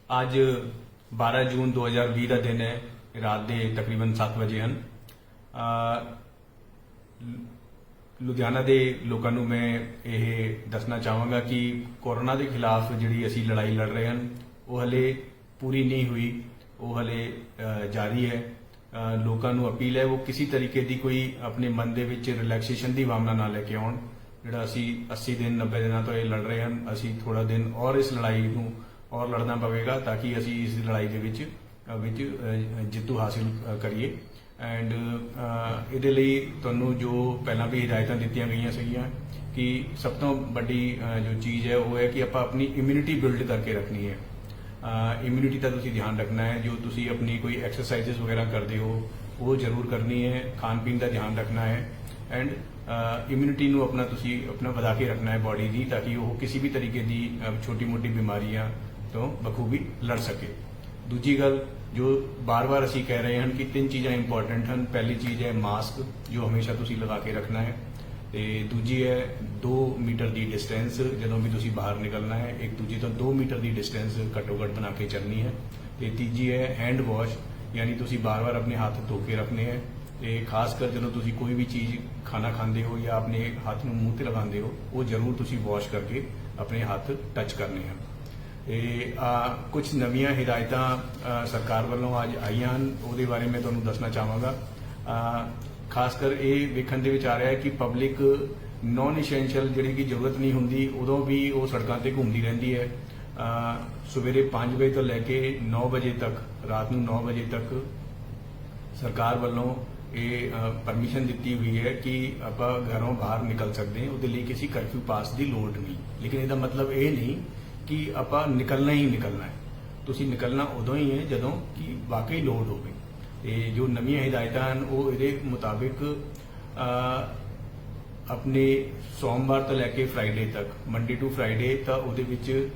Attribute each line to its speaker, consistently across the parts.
Speaker 1: ਅੱਜ 12 ਜੂਨ 2020 ਦਾ ਦਿਨ ਹੈ। ਰਾਤ ਦੇ ਤਕਰੀਬਨ 7 ਵਜੇ ਹਨ। ਲੁਧਿਆਣਾ ਦੇ ਲੋਕਾਂ ਨੂੰ ਮੈਂ ਇਹ ਦੱਸਣਾ ਚਾਹਾਂਗਾ ਕਿ ਕੋਰੋਨਾ ਦੇ ਖਿਲਾਫ ਜਿਹੜੀ ਅਸੀਂ ਲੜਾਈ ਲੜ ਰਹੇ ਹਨ ਉਹ ਹਲੇ ਪੂਰੀ ਨਹੀਂ ਹੋਈ, ਉਹ ਹਲੇ ਜਾਰੀ ਹੈ। ਲੋਕਾਂ ਨੂੰ ਅਪੀਲ ਹੈ ਉਹ ਕਿਸੇ ਤਰੀਕੇ ਦੀ ਕੋਈ ਆਪਣੇ ਮਨ ਦੇ ਵਿੱਚ ਰਿਲੈਕਸੇਸ਼ਨ ਦੀ ਭਾਵਨਾ ਨਾ ਲੈ ਕੇ ਆਉਣ। ਜਿਹੜਾ ਅਸੀਂ 80 ਦਿਨ 90 ਦਿਨਾਂ ਤੋਂ ਇਹ ਲੜ ਰਹੇ ਹਨ, ਅਸੀਂ ਥੋੜਾ ਦਿਨ ਔਰ ਇਸ ਲੜਾਈ ਨੂੰ ਔਰ ਲੜਨਾ ਪਵੇਗਾ ਤਾਂ ਕਿ ਅਸੀਂ ਇਸ ਲੜਾਈ ਦੇ ਵਿੱਚ ਜਿੱਤੂ ਹਾਸਿਲ ਕਰੀਏ। ਐਂਡ ਇਹਦੇ ਲਈ ਤੁਹਾਨੂੰ ਜੋ ਪਹਿਲਾਂ ਵੀ ਹਦਾਇਤਾਂ ਦਿੱਤੀਆਂ ਗਈਆਂ ਸੀਗੀਆਂ ਕਿ ਸਭ ਤੋਂ ਵੱਡੀ ਜੋ ਚੀਜ਼ ਹੈ ਉਹ ਹੈ ਕਿ ਆਪਾਂ ਆਪਣੀ ਇਮਿਊਨਿਟੀ ਬਿਲਡ ਕਰਕੇ ਰੱਖਣੀ ਹੈ। ਇਮਿਊਨਿਟੀ ਦਾ ਤੁਸੀਂ ਧਿਆਨ ਰੱਖਣਾ ਹੈ। ਜੋ ਤੁਸੀਂ ਆਪਣੀ ਕੋਈ ਐਕਸਰਸਾਈਜ਼ਸ ਵਗੈਰਾ ਕਰਦੇ ਹੋ ਉਹ ਜ਼ਰੂਰ ਕਰਨੀ ਹੈ। ਖਾਣ ਪੀਣ ਦਾ ਧਿਆਨ ਰੱਖਣਾ ਹੈ ਐਂਡ ਇਮਿਊਨਿਟੀ ਨੂੰ ਆਪਣਾ ਵਧਾ ਕੇ ਰੱਖਣਾ ਹੈ ਬਾਡੀ ਦੀ, ਤਾਂ ਕਿ ਉਹ ਕਿਸੇ ਵੀ ਤਰੀਕੇ ਦੀ ਛੋਟੀ ਮੋਟੀ ਬਿਮਾਰੀਆਂ ਤੋਂ ਬਖੂਬੀ ਲੜ ਸਕੇ। ਦੂਜੀ ਗੱਲ ਜੋ ਬਾਰ-ਬਾਰ ਅਸੀਂ ਕਹਿ ਰਹੇ ਹਾਂ ਕਿ 3 ਚੀਜ਼ਾਂ ਇੰਪੋਰਟੈਂਟ ਹਨ। ਪਹਿਲੀ ਚੀਜ਼ ਹੈ ਮਾਸਕ, ਜੋ ਹਮੇਸ਼ਾ ਤੁਸੀਂ ਲਗਾ ਕੇ ਰੱਖਣਾ ਹੈ। ਤੇ ਦੂਜੀ ਹੈ 2 ਮੀਟਰ ਦੀ ਡਿਸਟੈਂਸ, ਜਦੋਂ ਵੀ ਤੁਸੀਂ ਬਾਹਰ ਨਿਕਲਣਾ ਹੈ ਇੱਕ ਦੂਜੇ ਤੋਂ 2 ਮੀਟਰ ਦੀ ਡਿਸਟੈਂਸ ਘੱਟੋ ਘੱਟ ਬਣਾ ਕੇ ਚੱਲਣੀ ਹੈ। ਤੇ ਤੀਜੀ ਹੈ ਹੈਂਡ ਵਾਸ਼, ਯਾਨੀ ਤੁਸੀਂ ਬਾਰ-ਬਾਰ ਆਪਣੇ ਹੱਥ ਧੋ ਕੇ ਰੱਖਣੇ ਹੈ। ਤੇ ਖਾਸ ਕਰ ਜਦੋਂ ਤੁਸੀਂ ਕੋਈ ਵੀ ਚੀਜ਼ ਖਾਣਾ ਖਾਂਦੇ ਹੋ ਜਾਂ ਆਪਣੇ ਹੱਥ ਨੂੰ ਮੂੰਹ ਤੇ ਲਗਾਉਂਦੇ ਹੋ ਉਹ ਜ਼ਰੂਰ ਤੁਸੀਂ ਵਾਸ਼ ਕਰਕੇ ਆਪਣੇ ਹੱਥ ਟੱਚ ਕਰਨੇ ਹਨ। ਕੁਝ ਨਵੀਆਂ ਹਦਾਇਤਾਂ ਸਰਕਾਰ ਵੱਲੋਂ ਅੱਜ ਆਈਆਂ ਹਨ, ਉਹਦੇ ਬਾਰੇ ਮੈਂ ਤੁਹਾਨੂੰ ਦੱਸਣਾ ਚਾਹਾਂਗਾ। ਖਾਸ ਕਰ ਇਹ ਵੇਖਣ ਦੇ ਵਿੱਚ ਆ ਰਿਹਾ ਹੈ ਕਿ ਪਬਲਿਕ ਨੌਨ ਇਸੈਂਸ਼ੀਅਲ ਜਿਹੜੀ ਕਿ ਜ਼ਰੂਰਤ ਨਹੀਂ ਹੁੰਦੀ ਉਦੋਂ ਵੀ ਉਹ ਸੜਕਾਂ ਤੇ ਘੁੰਮਦੀ ਰਹਿੰਦੀ ਹੈ। ਸਵੇਰੇ 5 ਵਜੇ ਤੋਂ ਲੈ ਕੇ 9 ਵਜੇ ਤੱਕ, ਰਾਤ ਨੂੰ 9 ਵਜੇ ਤੱਕ ਸਰਕਾਰ ਵੱਲੋਂ ਇਹ ਪਰਮਿਸ਼ਨ ਦਿੱਤੀ ਹੋਈ ਹੈ ਕਿ ਆਪਾਂ ਘਰੋਂ ਬਾਹਰ ਨਿਕਲ ਸਕਦੇ ਹਾਂ। ਉਹਦੇ ਲਈ ਕਿਸੇ ਕਰਫਿਊ ਪਾਸ ਦੀ ਲੋੜ ਨਹੀਂ, ਲੇਕਿਨ ਇਹਦਾ ਮਤਲਬ ਇਹ ਨਹੀਂ ਕਿ ਆਪਾਂ ਨਿਕਲਣਾ ਹੀ ਨਿਕਲਣਾ ਹੈ। ਤੁਸੀਂ ਨਿਕਲਣਾ ਉਦੋਂ ਹੀ ਹੈ ਜਦੋਂ ਕਿ ਵਾਕਈ ਲੋੜ ਹੋਵੇ। ਤੇ ਜੋ ਨਵੀਆਂ ਹਦਾਇਤਾਂ ਹਨ ਉਹ ਇਹਦੇ ਮੁਤਾਬਿਕ ਆਪਣੇ ਸੋਮਵਾਰ ਤੋਂ ਲੈ ਕੇ ਫਰਾਈਡੇ ਤੱਕ, ਮੰਡੇ ਟੂ ਫਰਾਈਡੇ, ਤਾਂ ਉਹਦੇ ਵਿੱਚ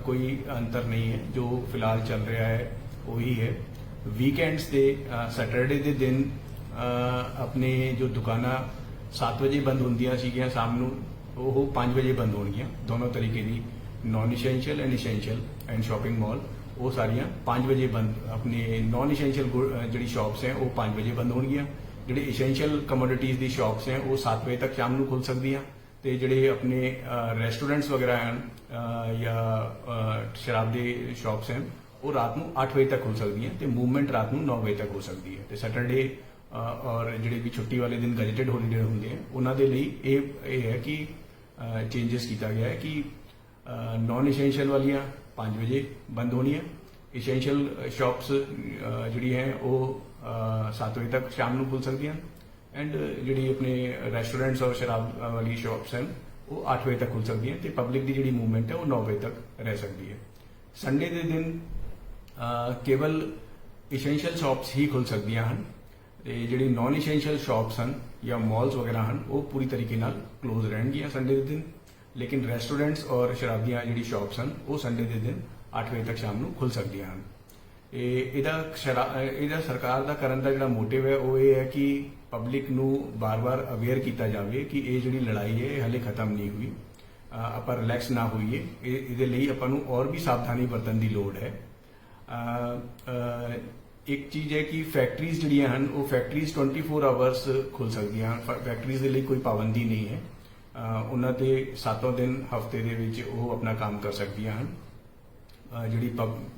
Speaker 1: ਕੋਈ ਅੰਤਰ ਨਹੀਂ ਹੈ। ਜੋ ਫਿਲਹਾਲ ਚੱਲ ਰਿਹਾ ਹੈ ਉਹੀ ਹੈ। ਵੀਕਐਂਡਸ ਤੇ ਸੈਟਰਡੇ ਦੇ ਦਿਨ ਆਪਣੇ ਜੋ ਦੁਕਾਨਾਂ 7 ਵਜੇ ਬੰਦ ਹੁੰਦੀਆਂ ਸੀਗੀਆਂ ਸ਼ਾਮ ਨੂੰ, ਉਹ 5 ਵਜੇ ਬੰਦ ਹੋਣਗੀਆਂ। ਦੋਨੋਂ ਤਰੀਕੇ ਦੀ ਨॉन essential and essential and shopping mall ਉਹ ਸਾਰੀਆਂ 5 ਵਜੇ ਬੰਦ। ਆਪਣੇ ਨॉन ਇਸੈਂਸ਼ੀਅਲ ਜਿਹੜੀ ਸ਼ਾਪਸ ਹੈ ਉਹ 5 ਵਜੇ ਬੰਦ ਹੋਣਗੀਆਂ। ਜਿਹੜੇ ਇਸੈਂਸ਼ੀਅਲ ਕਮੋਡਿਟੀਜ਼ ਦੀ ਸ਼ਾਪਸ ਹੈ ਉਹ 7 ਵਜੇ ਤੱਕ ਸ਼ਾਮ ਨੂੰ ਖੁੱਲ ਸਕਦੀਆਂ। ਤੇ ਜਿਹੜੇ ਆਪਣੇ ਰੈਸਟੋਰੈਂਟਸ ਵਗੈਰਾ ਹਨ ਜਾਂ ਸ਼ਰਾਬ ਦੇ ਸ਼ਾਪਸ ਹਨ ਉਹ ਰਾਤ ਨੂੰ 8 ਵਜੇ ਤੱਕ ਖੁੱਲ ਸਕਦੀਆਂ ਤੇ ਮੂਵਮੈਂਟ ਰਾਤ ਨੂੰ 9 ਵਜੇ ਤੱਕ ਹੋ ਸਕਦੀ ਹੈ। ਤੇ ਸੈਟਰਡੇ ਔਰ ਜਿਹੜੇ ਵੀ ਛੁੱਟੀ ਵਾਲੇ ਦਿਨ ਗੈਜਟਡ ਹੋਲੀਡੇ ਹੁੰਦੇ ਆ ਉਹਨਾਂ ਦੇ ਲਈ ਇਹ ਹੈ ਕਿ ਚੇਂਜਸ ਕੀਤਾ ਗਿਆ ਹੈ ਕਿ ਨॉन ਇਸੈਂਸ਼ੀਅਲ ਵਾਲੀਆਂ 5 ਵਜੇ ਬੰਦ ਹੋਣੀਆਂ, ਇਸੈਂਸ਼ੀਅਲ ਸ਼ਾਪਸ ਜਿਹੜੀ ਹੈ ਉਹ 7 ਵਜੇ ਤੱਕ ਸ਼ਾਮ ਨੂੰ ਖੁੱਲ ਸਕਦੀਆਂ ਐਂਡ ਜਿਹੜੀ ਆਪਣੇ ਰੈਸਟੋਰੈਂਟਸ ਔਰ ਸ਼ਰਾਬ ਵਾਲੀ ਸ਼ਾਪਸ ਹਨ ਉਹ 8 ਵਜੇ ਤੱਕ ਖੁੱਲ ਸਕਦੀਆਂ ਤੇ ਪਬਲਿਕ ਦੀ ਜਿਹੜੀ ਮੂਵਮੈਂਟ ਹੈ ਉਹ 9 ਵਜੇ ਤੱਕ ਰਹਿ ਸਕਦੀ ਹੈ। ਸੰਡੇ ਦੇ ਦਿਨ ਕੇਵਲ ਇਸੈਂਸ਼ੀਅਲ ਸ਼ਾਪਸ ਹੀ ਖੁੱਲ ਸਕਦੀਆਂ ਹਨ ਤੇ ਜਿਹੜੀ ਨॉन ਇਸੈਂਸ਼ੀਅਲ ਸ਼ਾਪਸ ਹਨ ਜਾਂ ਮਾਲਸ ਵਗੈਰਾ ਹਨ ਉਹ ਪੂਰੀ ਤਰੀਕੇ ਨਾਲ ਕਲੋਜ਼ ਰਹਿਣਗੀਆਂ ਸੰਡੇ ਦੇ ਦਿਨ। ਲੇਕਿਨ ਰੈਸਟੋਰੈਂਟਸ ਔਰ ਸ਼ਰਾਬੀਆਂ ਜਿਹੜੀ ਸ਼ਾਪਸ ਹਨ ਉਹ ਸੰਡੇ ਦੇ ਦਿਨ 8 ਵਜੇ ਤੱਕ ਸ਼ਾਮ ਨੂੰ ਖੁੱਲ ਸਕਦੀਆਂ ਹਨ। ਇਹਦਾ ਸਰਕਾਰ ਦਾ ਕਰਨ ਦਾ ਜਿਹੜਾ ਮੋਟਿਵ ਹੈ ਉਹ ਇਹ ਹੈ ਕਿ ਪਬਲਿਕ ਨੂੰ ਬਾਰ-ਬਾਰ ਅਵੇਅਰ ਕੀਤਾ ਜਾਵੇ ਕਿ ਇਹ ਜਿਹੜੀ ਲੜਾਈ ਹੈ ਇਹ ਹਲੇ ਖਤਮ ਨਹੀਂ ਹੋਈ, ਆਪਾਂ ਰਿਲੈਕਸ ਨਾ ਹੋਈਏ। ਇਹਦੇ ਲਈ ਆਪਾਂ ਨੂੰ ਔਰ ਵੀ ਸਾਵਧਾਨੀ ਵਰਤਣ ਦੀ ਲੋੜ ਹੈ। ਇੱਕ ਚੀਜ਼ ਹੈ ਕਿ ਫੈਕਟਰੀਜ਼ ਜਿਹੜੀਆਂ ਹਨ ਉਹ ਫੈਕਟਰੀਜ਼ 24 ਆਵਰਸ ਖੁੱਲ ਸਕਦੀਆਂ ਹਨ। ਫੈਕਟਰੀਜ਼ ਦੇ ਲਈ ਕੋਈ ਪਾਬੰਦੀ ਨਹੀਂ ਹੈ। ਉਹਨਾਂ ਤੇ 7 ਦਿਨ ਹਫਤੇ ਦੇ ਵਿੱਚ ਉਹ ਆਪਣਾ ਕੰਮ ਕਰ ਸਕਦੀਆਂ ਹਨ। ਜਿਹੜੀ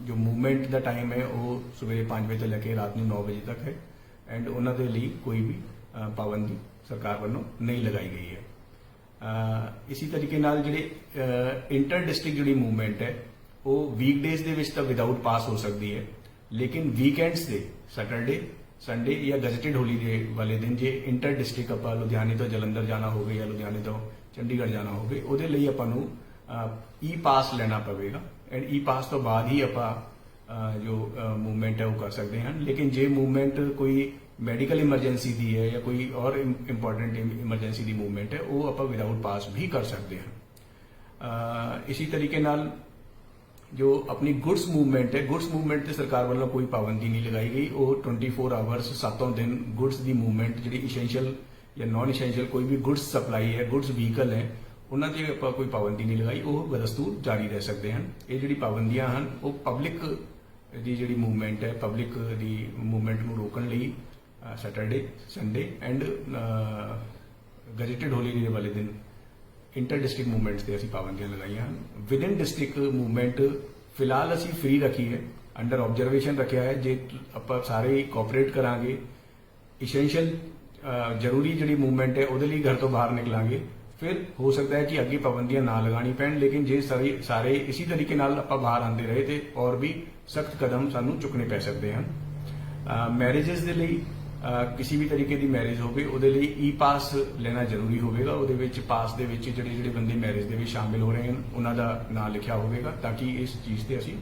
Speaker 1: ਜੋ ਮੂਵਮੈਂਟ ਦਾ ਟਾਈਮ ਹੈ ਉਹ ਸਵੇਰੇ 5 ਵਜੇ ਤੋਂ ਲੈ ਕੇ ਰਾਤ ਨੂੰ 9 ਵਜੇ ਤੱਕ ਹੈ ਐਂਡ ਉਹਨਾਂ ਦੇ ਲਈ ਕੋਈ ਵੀ ਪਾਬੰਦੀ ਸਰਕਾਰ ਵੱਲੋਂ ਨਹੀਂ ਲਗਾਈ ਗਈ ਹੈ। ਇਸੇ ਤਰੀਕੇ ਨਾਲ ਜਿਹੜੇ ਇੰਟਰ ਡਿਸਟ੍ਰਿਕਟ ਜਿਹੜੀ ਮੂਵਮੈਂਟ ਹੈ ਉਹ ਵੀਕਡੇਜ਼ ਦੇ ਵਿੱਚ ਤਾਂ ਵਿਦਆਊਟ ਪਾਸ ਹੋ ਸਕਦੀ ਹੈ, ਲੇਕਿਨ ਵੀਕਐਂਡਸ ਦੇ ਸੈਟਰਡੇ ਸੰਡੇ ਜਾਂ ਗੈਜਟਡ ਹੋਲੀਡੇ ਵਾਲੇ ਦਿਨ ਜੇ ਇੰਟਰ ਡਿਸਟ੍ਰਿਕਟ ਆਪਾਂ ਲੁਧਿਆਣੇ ਤੋਂ ਜਲੰਧਰ ਜਾਣਾ ਹੋਵੇ ਜਾਂ ਲੁਧਿਆਣੇ ਤੋਂ ਚੰਡੀਗੜ੍ਹ ਜਾਣਾ ਹੋਵੇ ਉਹਦੇ ਲਈ ਆਪਾਂ ਨੂੰ ਈ ਪਾਸ ਲੈਣਾ ਪਵੇਗਾ ਐਂਡ ਈ ਪਾਸ ਤੋਂ ਬਾਅਦ ਹੀ ਆਪਾਂ ਜੋ ਮੂਵਮੈਂਟ ਹੈ ਉਹ ਕਰ ਸਕਦੇ ਹਾਂ। ਲੇਕਿਨ ਜੇ ਮੂਵਮੈਂਟ ਕੋਈ ਮੈਡੀਕਲ ਇਮਰਜੈਂਸੀ ਦੀ ਹੈ ਜਾਂ ਕੋਈ ਔਰ ਇੰਪੋਰਟੈਂਟ ਇਮਰਜੈਂਸੀ ਦੀ ਮੂਵਮੈਂਟ ਹੈ ਉਹ ਆਪਾਂ ਵਿਦਆਊਟ ਪਾਸ ਵੀ ਕਰ ਸਕਦੇ ਹਾਂ। ਇਸੇ ਤਰੀਕੇ ਨਾਲ ਜੋ ਆਪਣੀ ਗੁड्स मूवमेंट है, गुड्स मूवमेंट ਤੇ ਸਰਕਾਰ ਵੱਲੋਂ ਕੋਈ ਪਾਬੰਦੀ ਨਹੀਂ ਲਗਾਈ ਗਈ। ਉਹ 24 ਆਵਰਸ 7 ਦਿਨ ਗੁड्स ਦੀ मूवमेंट ਜਿਹੜੀ ਇਸੈਂਸ਼ੀਅਲ ਜਾਂ ਨॉन ਇਸੈਂਸ਼ੀਅਲ ਕੋਈ ਵੀ गुड्स ਸਪਲਾਈ ਹੈ, गुड्स ਵਹੀਕਲ ਹੈ ਉਹਨਾਂ ਤੇ ਆਪਾਂ ਕੋਈ ਪਾਬੰਦੀ ਨਹੀਂ ਲਗਾਈ, ਉਹ ਬਦਸਤੂਰ ਜਾਰੀ ਰਹਿ ਸਕਦੇ ਹਨ। ਇਹ ਜਿਹੜੀ ਪਾਬੰਦੀਆਂ ਹਨ ਉਹ ਪਬਲਿਕ ਦੀ ਜਿਹੜੀ ਮੂਵਮੈਂਟ ਹੈ, ਪਬਲਿਕ ਦੀ ਮੂਵਮੈਂਟ ਨੂੰ ਰੋਕਣ ਲਈ Saturday, Sunday end gazetted holiday ਵਾਲੇ ਦਿਨ ਇੰਟਰ ਡਿਸਟ੍ਰਿਕਟ ਮੂਵਮੈਂਟਸ ਤੇ ਅਸੀਂ ਪਾਬੰਦੀਆਂ ਲਗਾਈਆਂ ਹਨ। ਵਿਦਨ ਡਿਸਟ੍ਰਿਕਟ ਮੂਵਮੈਂਟ ਫਿਲਹਾਲ ਅਸੀਂ ਫ੍ਰੀ ਰੱਖੀ ਹੈ, ਅੰਡਰ ਆਬਜ਼ਰਵੇਸ਼ਨ ਰੱਖਿਆ ਹੈ। ਜੇ ਆਪਾਂ ਸਾਰੇ ਕੋਆਪਰੇਟ ਕਰਾਂਗੇ, ਇਸੈਂਸ਼ੀਅਲ ਜ਼ਰੂਰੀ ਜਿਹੜੀ ਮੂਵਮੈਂਟ ਹੈ ਉਹਦੇ ਲਈ ਘਰ ਤੋਂ ਬਾਹਰ ਨਿਕਲਾਂਗੇ, ਫਿਰ ਹੋ ਸਕਦਾ ਹੈ ਕਿ ਅੱਗੇ ਪਾਬੰਦੀਆਂ ਨਾ ਲਗਾਣੀ ਪੈਣ। ਲੇਕਿਨ ਜੇ ਸਾਰੇ ਇसी ਤਰੀਕੇ ਨਾਲ ਆਪਾਂ ਬਾਹਰ ਆਉਂਦੇ ਰਹੇ ਤੇ ਔਰ ਵੀ ਸਖਤ ਕਦਮ ਸਾਨੂੰ ਚੁੱਕਣੇ ਪੈ ਸਕਦੇ ਹਨ। ਮੈਰਿਜਸ ਦੇ ਲਈ ਕਿਸੇ ਵੀ ਤਰੀਕੇ ਦੀ ਮੈਰਿਜ ਹੋਵੇ ਉਹਦੇ ਲਈ ਈ ਪਾਸ ਲੈਣਾ ਜ਼ਰੂਰੀ ਹੋਵੇਗਾ। ਉਹਦੇ ਵਿੱਚ ਪਾਸ ਦੇ ਵਿੱਚ ਜਿਹੜੇ ਬੰਦੇ ਮੈਰਿਜ ਦੇ ਵਿੱਚ ਸ਼ਾਮਿਲ ਹੋ ਰਹੇ ਹਨ ਉਹਨਾਂ ਦਾ ਨਾਂ ਲਿਖਿਆ ਹੋਵੇਗਾ, ਤਾਂ ਕਿ ਇਸ ਚੀਜ਼ ਤੇ ਅਸੀਂ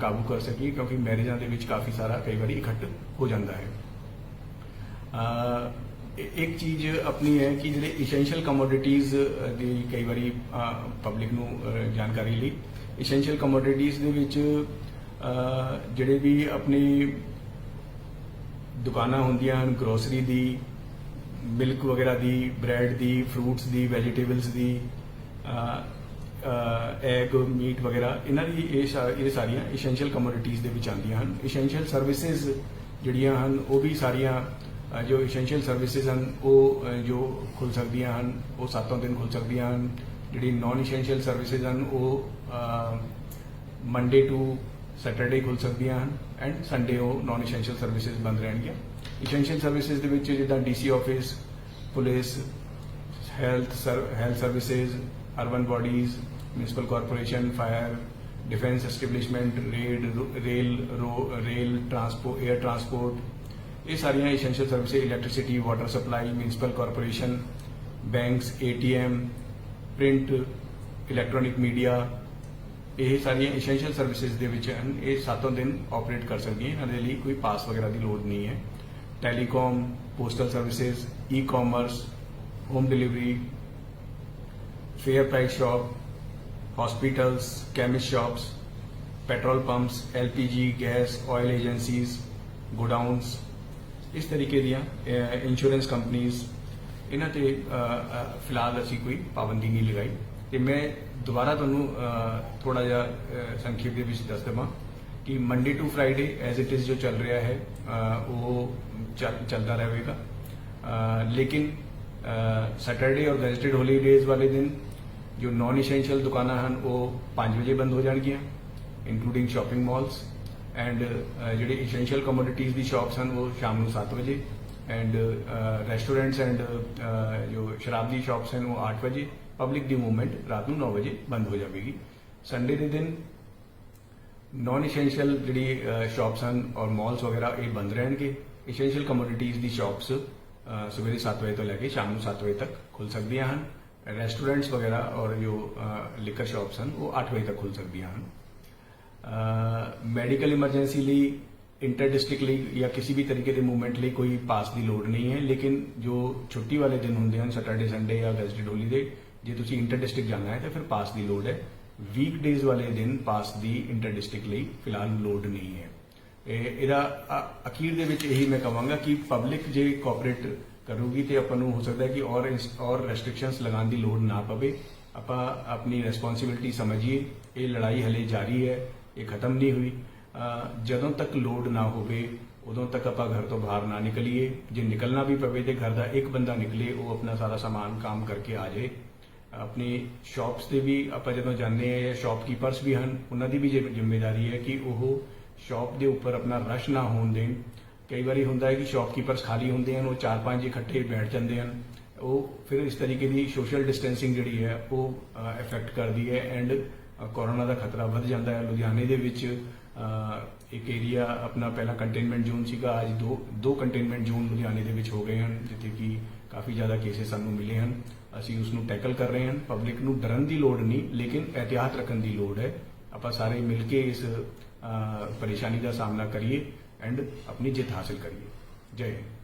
Speaker 1: ਕਾਬੂ ਕਰ ਸਕੀਏ, ਕਿਉਂਕਿ ਮੈਰਿਜਾਂ ਦੇ ਵਿੱਚ ਕਾਫੀ ਸਾਰਾ ਕਈ ਵਾਰੀ ਇਕੱਠ ਹੋ ਜਾਂਦਾ ਹੈ। ਇੱਕ ਚੀਜ਼ ਆਪਣੀ ਹੈ ਕਿ ਜਿਹੜੇ ਇਸੈਂਸ਼ੀਅਲ ਕਮੋਡਿਟੀਜ਼ ਦੀ ਕਈ ਵਾਰੀ ਪਬਲਿਕ ਨੂੰ ਜਾਣਕਾਰੀ ਲਈ, ਇਸੈਂਸ਼ੀਅਲ ਕਮੋਡਿਟੀਜ਼ ਦੇ ਵਿੱਚ ਜਿਹੜੇ ਵੀ ਆਪਣੀ ਦੁਕਾਨਾਂ ਹੁੰਦੀਆਂ ਹਨ, ਗਰੋਸਰੀ ਦੀ, ਮਿਲਕ ਵਗੈਰਾ ਦੀ, ਬ੍ਰੈਡ ਦੀ, ਫਰੂਟਸ ਦੀ, ਵੈਜੀਟੇਬਲਸ ਦੀ, ਐਗ, ਮੀਟ ਵਗੈਰਾ, ਇਹਨਾਂ ਦੀ ਇਹ ਸਾਰੀਆਂ ਇਸੈਂਸ਼ੀਅਲ ਕਮੋਡਿਟੀਜ਼ ਦੇ ਵਿੱਚ ਆਉਂਦੀਆਂ ਹਨ। ਇਸੈਂਸ਼ੀਅਲ ਸਰਵਿਸਿਜ਼ ਜਿਹੜੀਆਂ ਹਨ ਉਹ ਵੀ ਸਾਰੀਆਂ ਜੋ ਇਸੈਂਸ਼ੀਅਲ ਸਰਵਿਸਿਜ਼ ਹਨ ਉਹ ਜੋ ਖੁੱਲ੍ਹ ਸਕਦੀਆਂ ਹਨ, ਉਹ 7 ਦਿਨ ਖੁੱਲ੍ਹ ਸਕਦੀਆਂ ਹਨ। ਜਿਹੜੀ ਨਾਨ ਇਸੈਂਸ਼ੀਅਲ ਸਰਵਿਸਿਜ਼ ਹਨ ਉਹ ਮੰਡੇ ਟੂ ਸੈਟਰਡੇ ਖੁੱਲ੍ਹ ਸਕਦੀਆਂ ਹਨ ਐਂਡ ਸੰਡੇ ਉਹ ਨਾਨ ਇਸੈਂਸ਼ੀਅਲ ਸਰਵਿਸਿਜ਼ ਬੰਦ ਰਹਿਣਗੀਆਂ। ਇਸੈਂਸ਼ੀਅਲ ਸਰਵਿਸਿਜ਼ ਦੇ ਵਿੱਚ ਜਿੱਦਾਂ DC office, police, health services, urban bodies, municipal corporation, fire, defence establishment, rail transport, air transport, ये सारिया essential services, electricity, water supply, municipal corporation, banks, ATM, print, electronic media, ये सारिया essential services दे विच हन। ये 7 दिन ऑपरेट कर सकती हैं, इन्हां दे लई कोई पास वगैरह की लोड़ नहीं है। Telecom, postal services, e commerce, home delivery, fair price shop, hospitals, chemist shops, petrol pumps, LPG, gas, oil agencies, godowns, इस तरीके दियां इंश्योरेंस कंपनीज, इन्हां ते फिलहाल असी कोई पाबंदी नहीं लगाई। ते मैं दोबारा तुहानूं थोड़ा जिहा संक्षेप दे विच दस देवां कि Monday to Friday as it is जो चल रहा है वो चलता रहेगा, लेकिन सैटरडे और गैजेटेड हॉलीडेज वाले दिन जो नॉन इसेंशियल दुकाना हैं वो 5 बजे बंद हो जाएगी, इंक्लूडिंग शॉपिंग मॉल्स, एंड जो इसेंशियल कमोडिटीज़ की शॉप्स हैं वो शाम को 7 बजे, एंड रेस्टोरेंट्स एंड जो शराब की शॉप्स हैं वो 8 बजे, पब्लिक की मूवमेंट रात को 9 बजे बंद हो जाएगी। संडे के दिन नॉन इसेंशियल जी शॉप्स हैं और मॉल्स वगैरह ये बंद रहेंगे। इसेंशियल कमोडिटीज़ की शॉप्स सवेरे 7 बजे तो लैके शाम को 7 बजे तक खुल सकती हैं। रेस्टोरेंट्स वगैरह और जो लिकर शॉप्स हैं वो 8 बजे तक खुल सकती हैं। मैडिकल इमरजेंसी ਲਈ इंटर डिस्ट्रिक्ट ਲਈ या किसी भी तरीके के मूवमेंट ਲਈ कोई पास की लोड़ नहीं है, लेकिन जो छुट्टी वाले दिन होंगे हैं सैटरडे संडे या गैजेटेड हॉलीडे, जे तुसी इंटर डिस्ट्रिक्ट जाना है तो फिर पास की लोड़ है। वीकडेज वाले दिन पास की इंटर डिस्ट्रिक्ट ਲਈ फिलहाल लोड़ नहीं है। ਇਹਦਾ ਅਖੀਰ ਦੇ ਵਿੱਚ ਇਹੀ ਮੈਂ ਕਹਾਂਗਾ ਕਿ ਪਬਲਿਕ ਜੇ ਕੋਆਪਰੇਟ ਕਰੂਗੀ ਤੇ ਆਪਾਂ ਨੂੰ ਹੋ ਸਕਦਾ ਹੈ ਕਿ ਔਰ ਰੈਸਟ੍ਰਿਕਸ਼ਨਸ ਲਗਾਉਣ ਦੀ ਲੋੜ ਨਾ ਪਵੇ। ਆਪਾਂ ਆਪਣੀ ਰਿਸਪੌਂਸਿਬਿਲਿਟੀ ਸਮਝੀਏ, ਇਹ ਲੜਾਈ ਹਲੇ ਜਾਰੀ ਹੈ, ਇਹ ਖਤਮ ਨਹੀਂ ਹੋਈ। ਜਦੋਂ ਤੱਕ ਲੋੜ ਨਾ ਹੋਵੇ ਉਦੋਂ ਤੱਕ ਆਪਾਂ ਘਰ ਤੋਂ ਬਾਹਰ ਨਾ ਨਿਕਲੀਏ। ਜੇ ਨਿਕਲਣਾ ਵੀ ਪਵੇ ਤੇ ਘਰ ਦਾ ਇੱਕ ਬੰਦਾ ਨਿਕਲੇ, ਉਹ ਆਪਣਾ ਸਾਰਾ ਸਮਾਨ ਕੰਮ ਕਰਕੇ ਆ ਜਾਏ। ਆਪਣੀ ਸ਼ਾਪਸ ਤੇ ਵੀ ਆਪਾਂ ਜਦੋਂ ਜਾਂਦੇ ਹਾਂ, ਸ਼ਾਪਕੀਪਰਸ ਵੀ ਹਨ, ਉਹਨਾਂ ਦੀ ਵੀ ਜ਼ਿੰਮੇਵਾਰੀ ਹੈ ਕਿ ਉਹ ਸ਼ਾਪ ਦੇ ਉੱਪਰ ਆਪਣਾ ਰਸ਼ ਨਾ ਹੋਣ ਦੇਣ। ਕਈ ਵਾਰੀ ਹੁੰਦਾ ਹੈ ਕਿ ਸ਼ਾਪਕੀਪਰਸ ਖਾਲੀ ਹੁੰਦੇ ਹਨ, ਉਹ 4-5 ਇਕੱਠੇ ਬੈਠ ਜਾਂਦੇ ਹਨ, ਉਹ ਫਿਰ ਇਸ ਤਰੀਕੇ ਦੀ ਸੋਸ਼ਲ ਡਿਸਟੈਂਸਿੰਗ ਜਿਹੜੀ ਹੈ ਉਹ ਇਫੈਕਟ ਕਰਦੀ ਹੈ ਐਂਡ ਕੋਰੋਨਾ ਦਾ ਖਤਰਾ ਵੱਧ ਜਾਂਦਾ ਹੈ। ਲੁਧਿਆਣੇ ਦੇ ਵਿੱਚ ਇੱਕ ਏਰੀਆ ਆਪਣਾ ਪਹਿਲਾਂ ਕੰਟੇਨਮੈਂਟ ਜ਼ੋਨ ਸੀਗਾ, ਅੱਜ ਦੋ ਕੰਟੇਨਮੈਂਟ ਜ਼ੋਨ ਲੁਧਿਆਣੇ ਦੇ ਵਿੱਚ ਹੋ ਗਏ ਹਨ, ਜਿੱਥੇ ਕਿ ਕਾਫੀ ਜ਼ਿਆਦਾ ਕੇਸਿਸ ਸਾਨੂੰ ਮਿਲੇ ਹਨ। ਅਸੀਂ ਉਸ ਨੂੰ ਟੈਕਲ ਕਰ ਰਹੇ ਹਾਂ। ਪਬਲਿਕ ਨੂੰ ਡਰਨ ਦੀ ਲੋੜ ਨਹੀਂ, ਲੇਕਿਨ ਇਹਤਿਆਤ ਰੱਖਣ ਦੀ ਲੋੜ ਹੈ। ਆਪਾਂ ਸਾਰੇ ਮਿਲ ਕੇ ਇਸ परेशानी का सामना करिए एंड अपनी जित हासिल करिए। जय हिंद।